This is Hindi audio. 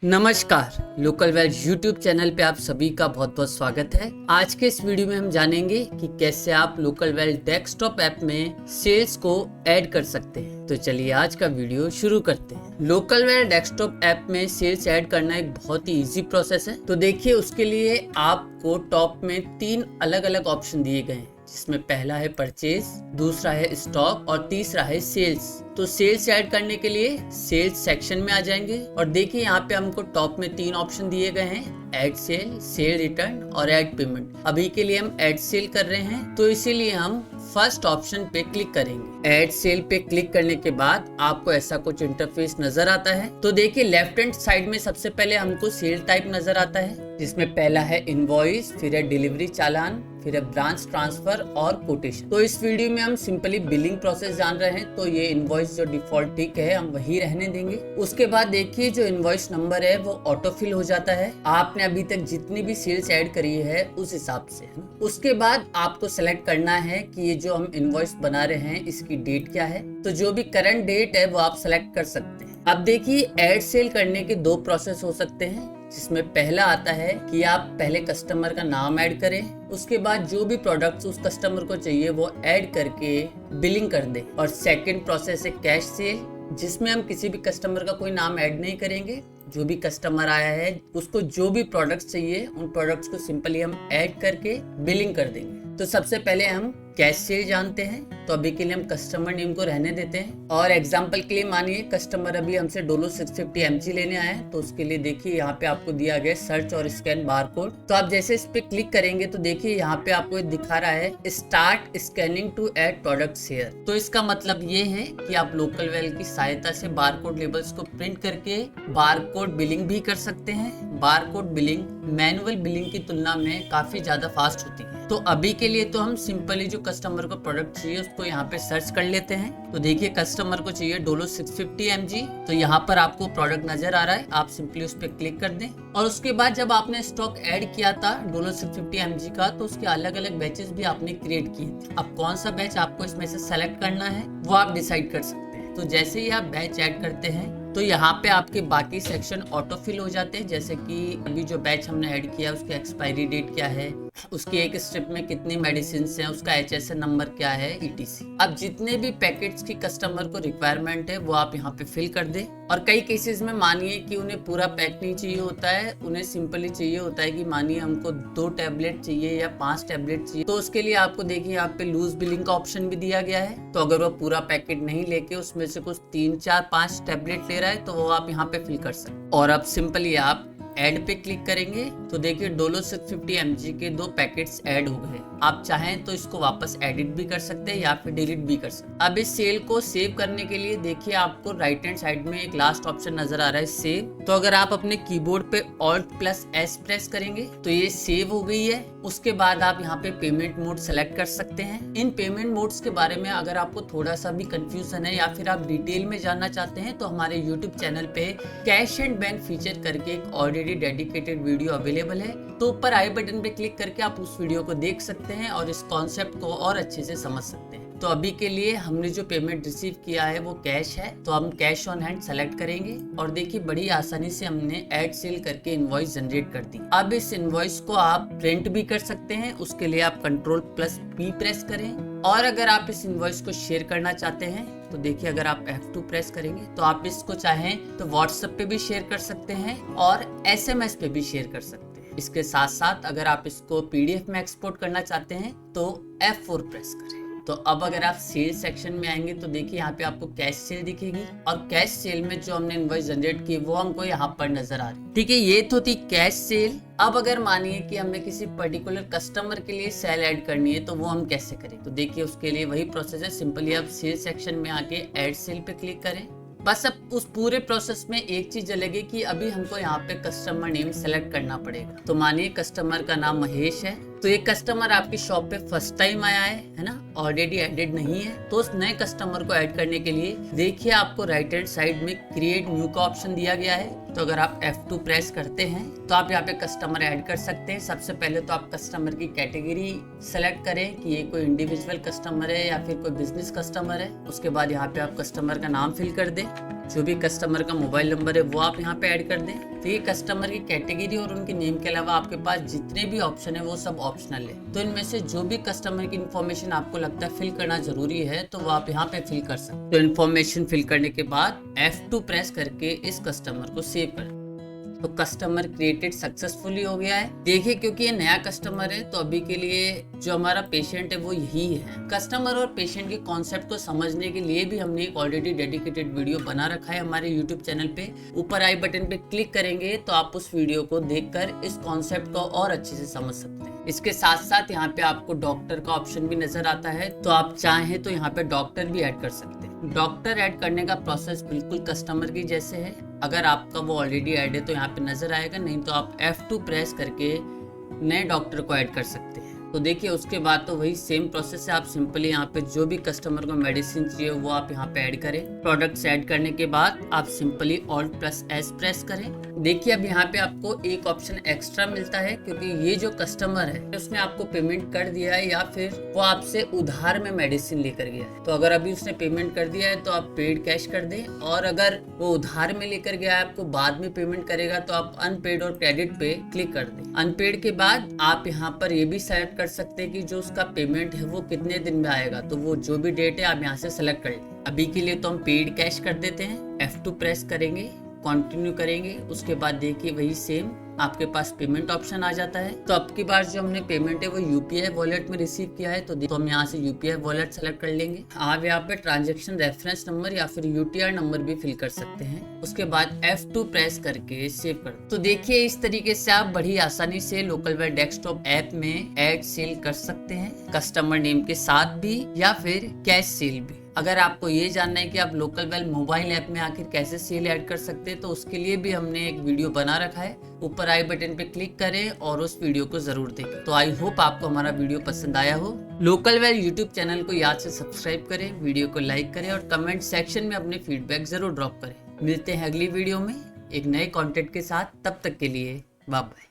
नमस्कार, लोकल वेल यूट्यूब चैनल पे आप सभी का बहुत बहुत स्वागत है। आज के इस वीडियो में हम जानेंगे कि कैसे आप लोकल वेल डेस्कटॉप ऐप में सेल्स को ऐड कर सकते हैं। तो चलिए आज का वीडियो शुरू करते हैं। लोकल वेल डेस्कटॉप ऐप में सेल्स ऐड करना एक बहुत ही इजी प्रोसेस है। तो देखिए उसके लिए आपको टॉप में 3 अलग अलग ऑप्शन दिए गए हैं, जिसमें पहला है परचेज, दूसरा है स्टॉक और तीसरा है सेल्स। तो सेल्स ऐड करने के लिए सेल्स सेक्शन में आ जाएंगे और देखिए यहाँ पे हमको टॉप में 3 ऑप्शन दिए गए हैं, ऐड सेल, सेल रिटर्न और ऐड पेमेंट। अभी के लिए हम ऐड सेल कर रहे हैं, तो इसीलिए हम फर्स्ट ऑप्शन पे क्लिक करेंगे। ऐड सेल पे क्लिक करने के बाद आपको ऐसा कुछ इंटरफेस नजर आता है। तो देखिए लेफ्ट हैंड साइड में सबसे पहले हमको सेल टाइप नजर आता है, जिसमें पहला है इनवॉइस, फिर है डिलीवरी चालान, फिर है ब्रांच ट्रांसफर और कोटेशन। तो इस वीडियो में हम सिंपली बिलिंग प्रोसेस जान रहे हैं, तो ये इनवॉइस जो डिफॉल्ट ठीक है हम वही रहने देंगे। उसके बाद देखिए जो इनवॉइस नंबर है वो ऑटो फिल हो जाता है, आपने अभी तक जितनी भी सेल्स ऐड करी है उस हिसाब से। उसके बाद आपको सेलेक्ट करना है कि ये जो हम इनवॉइस बना रहे हैं इसकी डेट क्या है। तो जो भी करंट डेट है वो आप सेलेक्ट कर सकते हैं। अब देखिए ऐड सेल करने के 2 प्रोसेस हो सकते हैं, जिसमें पहला आता है कि आप पहले कस्टमर का नाम ऐड करें, उसके बाद जो भी प्रोडक्ट्स उस कस्टमर को चाहिए वो ऐड करके बिलिंग कर दें। और सेकंड प्रोसेस है कैश सेल, जिसमें हम किसी भी कस्टमर का कोई नाम ऐड नहीं करेंगे, जो भी कस्टमर आया है उसको जो भी प्रोडक्ट्स चाहिए उन प्रोडक्ट्स को सिंपली हम ऐड करके बिलिंग कर देंगे। तो सबसे पहले हम कैश सेल जानते हैं, तो अभी के लिए हम कस्टमर नेम को रहने देते हैं। और एग्जांपल के लिए मानिए कस्टमर अभी हमसे डोलो 650 mg लेने आए हैं, तो उसके लिए देखिए यहाँ पे आपको दिया गया सर्च और स्कैन बारकोड। तो आप जैसे इस पे क्लिक करेंगे तो देखिए यहाँ पे आपको दिखा रहा है start scanning to add products here. तो इसका मतलब ये है कि आप लोकल वेल की सहायता से बारकोड लेबल्स को प्रिंट करके बारकोड बिलिंग भी कर सकते हैं। बारकोड बिलिंग मैनुअल बिलिंग की तुलना में काफी ज्यादा फास्ट होती है। तो अभी के लिए तो हम सिंपली जो कस्टमर को प्रोडक्ट चाहिए उसको यहाँ पे सर्च कर लेते हैं। तो देखिए कस्टमर को चाहिए डोलो 650 mg, तो यहाँ पर आपको प्रोडक्ट नजर आ रहा है, आप सिंपली उस पर क्लिक कर दें। और उसके बाद जब आपने स्टॉक ऐड किया था डोलो 650 mg का, तो उसके अलग अलग बैचेस भी आपने क्रिएट किए थे। अब कौन सा बैच आपको इसमें से सेलेक्ट करना है वो आप डिसाइड कर सकते हैं। तो जैसे ही आप बैच ऐड करते हैं तो यहाँ पे आपके बाकी सेक्शन ऑटो फिल हो जाते हैं, जैसे कि अभी जो बैच हमने ऐड किया उसकी एक्सपायरी डेट क्या है, उसकी एक स्ट्रिप में कितनी मेडिसिन हैं, उसका HSN नंबर क्या है, ETC। अब जितने भी पैकेट्स की कस्टमर को रिक्वायरमेंट है वो आप यहाँ पे फिल कर दे। और कई केसेस में मानिए कि उन्हें पूरा पैक नहीं चाहिए होता है, उन्हें सिंपली चाहिए होता है कि मानिए हमको 2 टैबलेट चाहिए या 5 टैबलेट चाहिए, तो उसके लिए आपको देखिए यहाँ पे लूज बिलिंग का ऑप्शन भी दिया गया है। तो अगर वो पूरा पैकेट नहीं लेके उसमें से कुछ 3, 4, 5 टैबलेट ले रहा है तो वो आप यहाँ पे फिल कर सकते। और अब सिंपली आप ऐड पे क्लिक करेंगे तो देखिए डोलो 650 mg के 2 पैकेट्स ऐड हो गए। आप चाहें तो इसको वापस एडिट भी कर सकते हैं या फिर डिलीट भी कर सकते हैं। अब इस सेल को सेव करने के लिए देखिए आपको राइट हैंड साइड में एक लास्ट ऑप्शन नजर आ रहा है सेव। तो अगर आप अपने कीबोर्ड पे Alt+S प्रेस करेंगे तो ये सेव हो गई है। उसके बाद आप यहाँ पे पेमेंट मोड सेलेक्ट कर सकते हैं। इन पेमेंट मोड्स के बारे में अगर आपको थोड़ा सा भी कंफ्यूजन है या फिर आप डिटेल में जानना चाहते हैं तो हमारे यूट्यूब चैनल पे कैश एंड बैंक फीचर करके एक ऑलरेडी डेडिकेटेड वीडियो अवेलेबल है। तो ऊपर आई बटन पे क्लिक करके आप उस वीडियो को देख सकते हैं और इस कॉन्सेप्ट को और अच्छे से समझ सकते हैं। तो अभी के लिए हमने जो पेमेंट रिसीव किया है वो कैश है, तो हम कैश ऑन हैंड सेलेक्ट करेंगे। और देखिए बड़ी आसानी से हमने ऐड सेल करके इनवॉइस जनरेट कर दी। अब इस इनवॉइस को आप प्रिंट भी कर सकते हैं, उसके लिए आप Ctrl+P प्रेस करें। और अगर आप इस इनवॉइस को शेयर करना चाहते हैं तो देखिए अगर आप F2 प्रेस करेंगे तो आप इसको चाहें तो व्हाट्सएप पे भी शेयर कर सकते हैं और SMS पे भी शेयर कर सकते हैं। इसके साथ साथ अगर आप इसको PDF में एक्सपोर्ट करना चाहते हैं तो F4 प्रेस करें। तो अब अगर आप सेल सेक्शन में आएंगे तो देखिए यहाँ पे आपको कैश सेल दिखेगी और कैश सेल में जो हमने इनवॉइस जनरेट की वो हमको यहाँ पर नजर आ रही। ठीक है, ये तो थी कैश सेल। अब अगर मानिए कि हमें किसी पर्टिकुलर कस्टमर के लिए सेल ऐड करनी है तो वो हम कैसे करें। तो देखिए उसके लिए वही प्रोसेस है, सिंपली आप सेल सेक्शन में आके ऐड सेल पे क्लिक करें। बस अब उस पूरे प्रोसेस में एक चीज अलग कि अभी हमको यहाँ पे कस्टमर नेम सेलेक्ट करना पड़ेगा। तो मानिए कस्टमर का नाम महेश है, तो ये कस्टमर आपकी शॉप पे फर्स्ट टाइम आया है ना, ऑलरेडी एडेड नहीं है। तो उस नए कस्टमर को ऐड करने के लिए देखिए आपको राइट हैंड साइड में क्रिएट न्यू का ऑप्शन दिया गया है। तो अगर आप F2 प्रेस करते हैं तो आप यहाँ पे कस्टमर ऐड कर सकते हैं। सबसे पहले तो आप कस्टमर की कैटेगरी सेलेक्ट करें कि ये कोई इंडिविजुअल कस्टमर है या फिर कोई बिजनेस कस्टमर है। उसके बाद यहाँ पे आप कस्टमर का नाम फिल कर दें। जो भी कस्टमर का मोबाइल नंबर है वो आप यहाँ पे ऐड कर दें। तो ये कस्टमर की कैटेगरी और उनके नेम के अलावा आपके पास जितने भी ऑप्शन है वो सब ऑप्शनल है। तो इनमें से जो भी कस्टमर की इन्फॉर्मेशन आपको लगता है फिल करना जरूरी है तो वो आप यहाँ पे फिल कर सकते हैं। तो इन्फॉर्मेशन फिल करने के बाद F2 प्रेस करके इस कस्टमर को सेव कर। तो कस्टमर क्रिएटेड सक्सेसफुली हो गया है। देखिए क्योंकि ये नया कस्टमर है तो अभी के लिए जो हमारा पेशेंट है वो यही है। कस्टमर और पेशेंट के कॉन्सेप्ट को समझने के लिए भी हमने एक ऑलरेडी डेडिकेटेड वीडियो बना रखा है हमारे यूट्यूब चैनल पे। ऊपर आई बटन पे क्लिक करेंगे तो आप उस वीडियो को देखकर इस कॉन्सेप्ट को और अच्छे से समझ सकते हैं। इसके साथ साथ यहाँ पे आपको डॉक्टर का ऑप्शन भी नजर आता है, तो आप चाहें तो यहाँ पे डॉक्टर भी ऐड कर सकते हैं। डॉक्टर ऐड करने का प्रोसेस बिल्कुल कस्टमर की जैसे है। अगर आपका वो ऑलरेडी ऐड है तो यहाँ पे नजर आएगा, नहीं तो आप F2 प्रेस करके नए डॉक्टर को ऐड कर सकते हैं। तो देखिए उसके बाद तो वही सेम प्रोसेस है। आप सिंपली यहाँ पे जो भी कस्टमर को मेडिसिन चाहिए वो आप यहाँ पे ऐड करें। प्रोडक्ट्स ऐड करने के बाद आप सिंपली Alt+S प्रेस करें। देखिए अब यहाँ पे आपको एक ऑप्शन एक्स्ट्रा मिलता है क्योंकि ये जो कस्टमर है उसने आपको पेमेंट कर दिया है या फिर वो आपसे उधार में मेडिसिन लेकर गया है। तो अगर अभी उसने पेमेंट कर दिया है तो आप पेड कैश कर दें, और अगर वो उधार में लेकर गया है आपको बाद में पेमेंट करेगा तो आप अनपेड और क्रेडिट पे क्लिक कर दें। अनपेड के बाद आप यहाँ पर ये भी सेलेक्ट कर सकते हैं कि जो उसका पेमेंट है वो कितने दिन में आएगा। तो वो जो भी डेट है आप यहाँ से सेलेक्ट कर लें। अभी के लिए तो हम पेड कैश कर देते हैं। F2 प्रेस करेंगे, कंटिन्यू करेंगे। उसके बाद देखिए वही सेम आपके पास पेमेंट ऑप्शन आ जाता है। तो अब की बार जो हमने पेमेंट है वो UPI वॉलेट में रिसीव किया है तो हम यहाँ से UPI वॉलेट सेलेक्ट कर लेंगे। आप यहाँ पे ट्रांजैक्शन रेफरेंस नंबर या फिर UTR नंबर भी फिल कर सकते हैं। उसके बाद F2 प्रेस करके सेव कर। तो देखिए इस तरीके से आप बड़ी आसानी से लोकलवेल डेस्कटॉप ऐप में ऐड सेल कर सकते हैं, कस्टमर नेम के साथ भी या फिर कैश सेल भी। अगर आपको ये जानना है कि आप लोकलवेल मोबाइल ऐप में आखिर कैसे सेल ऐड कर सकते हैं तो उसके लिए भी हमने एक वीडियो बना रखा है। ऊपर आई बटन पे क्लिक करें और उस वीडियो को जरूर देखें। तो आई होप आपको हमारा वीडियो पसंद आया हो। लोकलवेल यूट्यूब चैनल को याद से सब्सक्राइब करें, वीडियो को लाइक करें और कमेंट सेक्शन में अपने फीडबैक जरूर ड्रॉप करें। मिलते हैं अगली वीडियो में एक नए कंटेंट के साथ। तब तक के लिए बाय बाय।